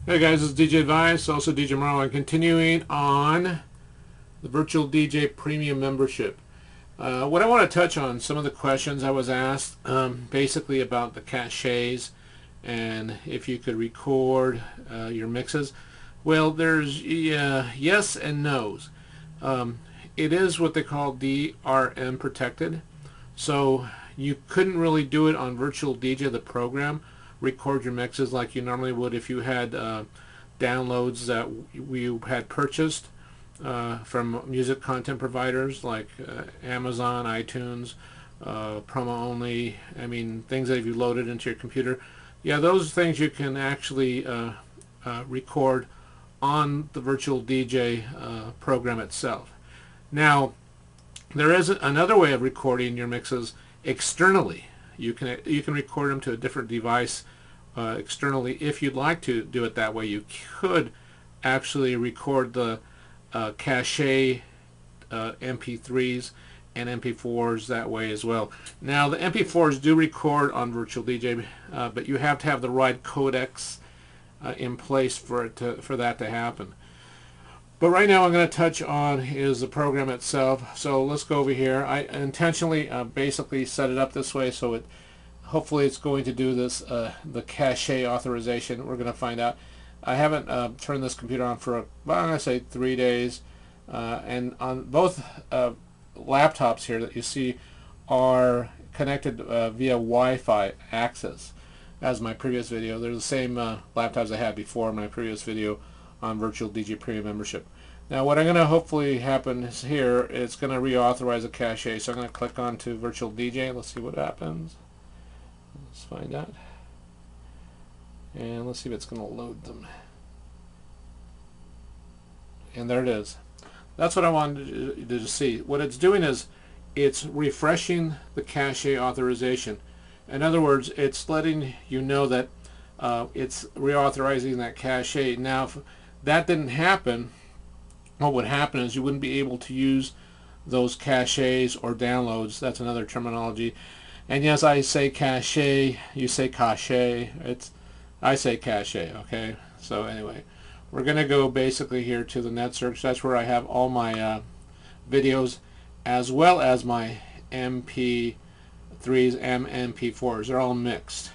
Hey guys, this is DJ Advice, also DJ Marlon, continuing on the Virtual DJ Premium membership. What I want to touch on, some of the questions I was asked, basically about the caches and if you could record your mixes. Well, there's yes and no's. It is what they call DRM protected, so you couldn't really do it on Virtual DJ, the program, record your mixes like you normally would if you had downloads that we had purchased from music content providers like Amazon, iTunes, promo only. I mean, things that if you loaded into your computer, yeah, those things you can actually record on the Virtual DJ program itself. Now, there is another way of recording your mixes externally. You can record them to a different device externally if you'd like to do it that way. You could actually record the cache MP3s and MP4s that way as well. Now the MP4s do record on Virtual DJ, but you have to have the right codecs in place for that to happen. But right now I'm going to touch on is the program itself. So let's go over here. I intentionally basically set it up this way so hopefully it's going to do this the cache authorization. We're going to find out. I haven't turned this computer on for well, I'm going to say 3 days, and on both laptops here that you see are connected via Wi-Fi access. As my previous video, they're the same laptops I had before my previous video on Virtual DJ Premium membership. Now what I'm going to hopefully happen is here, it's going to reauthorize a cache. So I'm going to click on to Virtual DJ. Let's see what happens. Let's find out. And let's see if it's going to load them. And there it is. That's what I wanted to see. What it's doing is it's refreshing the cache authorization. In other words, it's letting you know that it's reauthorizing that cache. Now, if that didn't happen, what would happen is you wouldn't be able to use those caches or downloads. That's another terminology. And yes, I say cache, you say cache. I say cache, okay? So anyway, we're going to go basically here to the net search. That's where I have all my videos as well as my MP3s and MP4s. They're all mixed.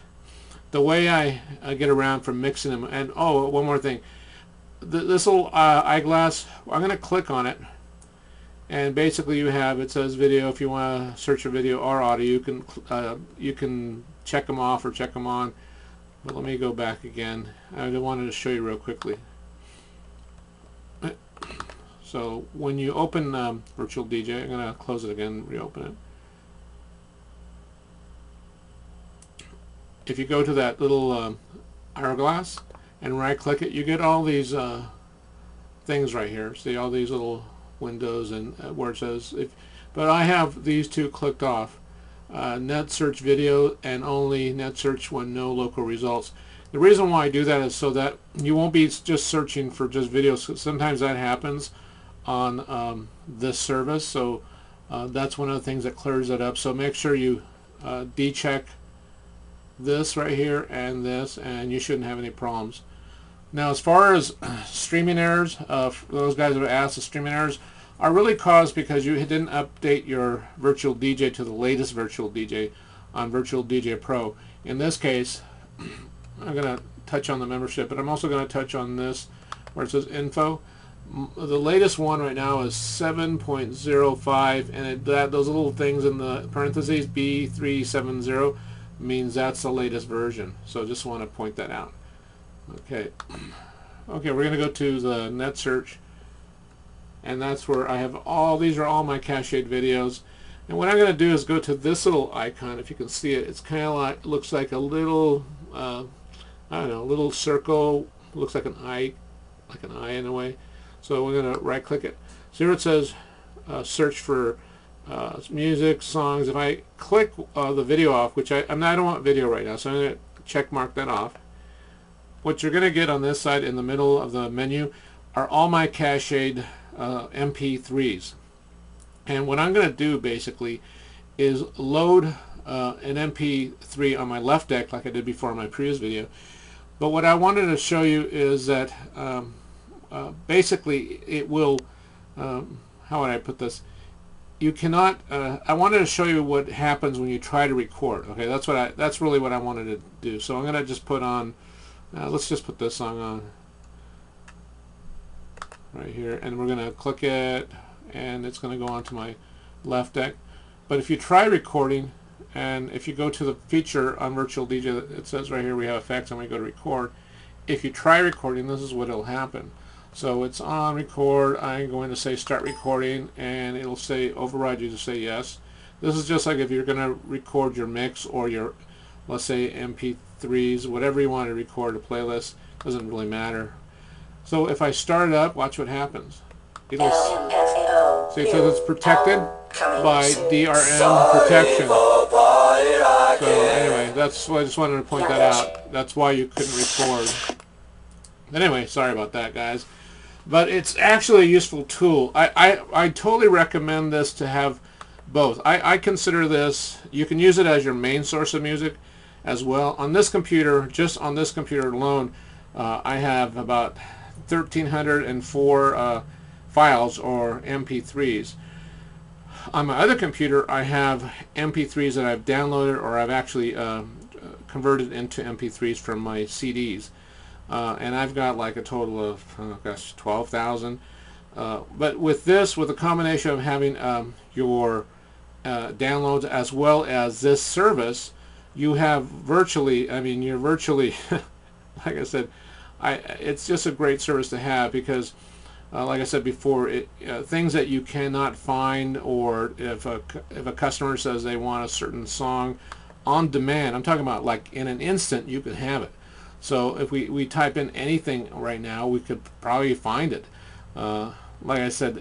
The way I get around from mixing them, and oh, one more thing. This little eyeglass, I'm going to click on it, and basically it says video. If you want to search a video or audio, you can check them off or check them on. But let me go back again. I wanted to show you real quickly. So when you open Virtual DJ, I'm going to close it again, reopen it. If you go to that little hourglass and right click it, you get all these things right here. See all these little windows and where it says but I have these two clicked off. Net search video and only net search when no local results. The reason why I do that is so that you won't be just searching for just videos. Sometimes that happens on this service, so that's one of the things that clears it up. So make sure you decheck this right here and this, and you shouldn't have any problems. Now as far as streaming errors, for those guys that have asked, the streaming errors are really caused because you didn't update your Virtual DJ to the latest Virtual DJ on Virtual DJ Pro. In this case, I'm going to touch on the membership, but I'm also going to touch on this where it says info. The latest one right now is 7.05, and those little things in the parentheses, B370, means that's the latest version. So just want to point that out. Okay, we're going to go to the net search, and that's where I have these are all my cached videos. And what I'm going to do is go to this little icon. If you can see it, it's kind of like, looks like a little I don't know, a little circle, looks like an eye in a way. So we're going to right click it. See where it says search for music, songs. If I click the video off, which I don't want video right now, so I'm going to check mark that off. What you're going to get on this side in the middle of the menu are all my cached MP3s. And what I'm going to do basically is load an MP3 on my left deck like I did before in my previous video. But what I wanted to show you is that basically it will, how would I put this? You cannot. I wanted to show you what happens when you try to record. Okay, that's really what I wanted to do. So I'm gonna just put on. Let's just put this song on right here, and we're gonna click it, and it's gonna go onto my left deck. But if you try recording, and if you go to the feature on Virtual DJ, it says right here we have effects, and we go to record. If you try recording, this is what will happen. So it's on record. I'm going to say start recording, and it'll say override you to say yes. This is just like if you're going to record your mix or your, let's say, MP3s, whatever you want to record, a playlist, doesn't really matter. So if I start it up, watch what happens. It'll see, it says it's protected by DRM protection. So anyway, that's why I just wanted to point that out. That's why you couldn't record. But anyway, sorry about that, guys. But it's actually a useful tool. I totally recommend this to have both. I consider this, you can use it as your main source of music as well. On this computer, just on this computer alone, I have about 1,304 files or MP3s. On my other computer, I have MP3s that I've downloaded or I've actually converted into MP3s from my CDs. And I've got like a total of, oh gosh, 12,000. But with this, with a combination of having your downloads as well as this service, you have virtually, I mean, you're virtually, like I said, it's just a great service to have because, like I said before, things that you cannot find, or if a customer says they want a certain song on demand, I'm talking about like in an instant, you can have it. So if we type in anything right now, we could probably find it. Like I said,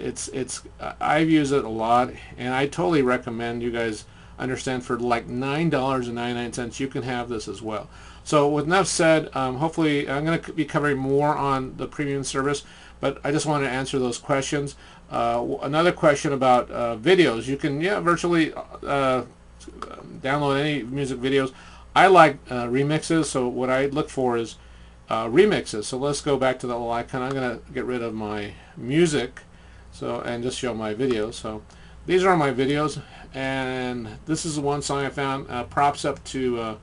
I've used it a lot, and I totally recommend you guys understand for like $9.99 you can have this as well. So with enough said, hopefully I'm going to be covering more on the premium service, but I just wanted to answer those questions. Another question about videos. You can virtually download any music videos. I like remixes, so what I look for is remixes. So let's go back to the little icon. I'm going to get rid of my music, and just show my videos. So these are my videos, and this is the one song I found. Props up to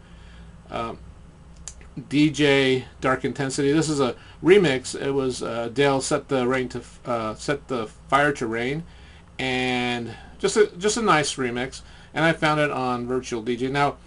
DJ Dark Intensity. This is a remix. It was Dale set the fire to rain, and just a nice remix. And I found it on Virtual DJ. Now,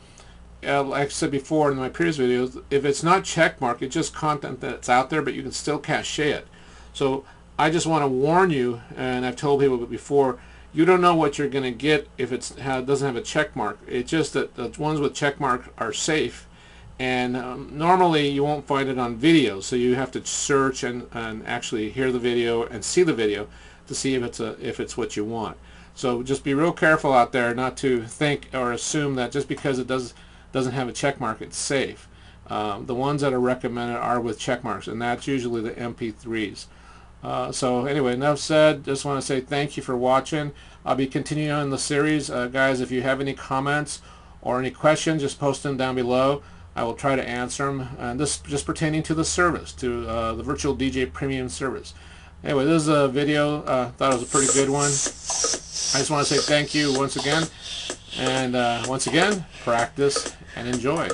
like I said before in my previous videos, if it's not checkmarked, it's just content that's out there, but you can still cache it. So I just want to warn you, and I've told people before, you don't know what you're going to get if it doesn't have a checkmark. It's just that the ones with checkmark are safe, and normally you won't find it on video, so you have to search and actually hear the video and see the video to see if it's what you want. So just be real careful out there not to think or assume that just because it doesn't have a check mark, it's safe. The ones that are recommended are with check marks, and that's usually the MP3s. So anyway, enough said. Just want to say thank you for watching. I'll be continuing on the series. Guys, if you have any comments or any questions, just post them down below. I will try to answer them. And this just pertaining to the service, to the Virtual DJ Premium service. Anyway, this is a video. Thought it was a pretty good one. I just want to say thank you once again. And once again, practice and enjoy.